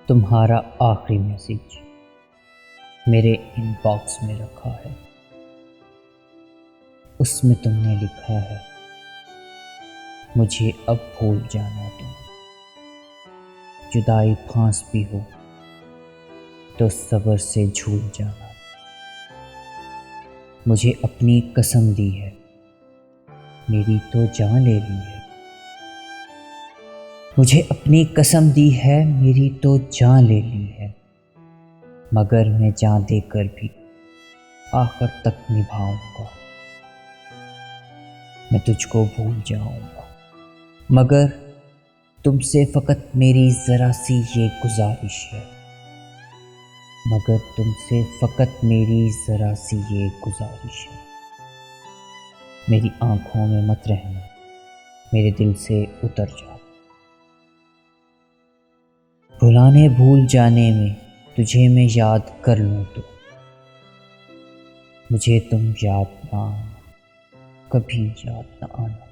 तुम्हारा आखिरी मैसेज मेरे इनबॉक्स में रखा है। उसमें तुमने लिखा है, मुझे अब भूल जाना तुम। जुदाई फांस भी हो तो सब्र से झूल जाना। मुझे अपनी कसम दी है, मेरी तो जान ले ली है। मुझे अपनी कसम दी है, मेरी तो जान ले ली है। मगर मैं जान देकर भी आखिर तक निभाऊंगा। मैं तुझको भूल जाऊंगा, मगर तुमसे फ़कत मेरी ज़रा सी ये गुजारिश है। मगर तुमसे फ़कत मेरी ज़रा सी ये गुजारिश है। मेरी आँखों में मत रहना, मेरे दिल से उतर जाओ। भुलाने भूल जाने में तुझे मैं याद कर लूँ तो मुझे तुम याद ना, कभी याद ना आना।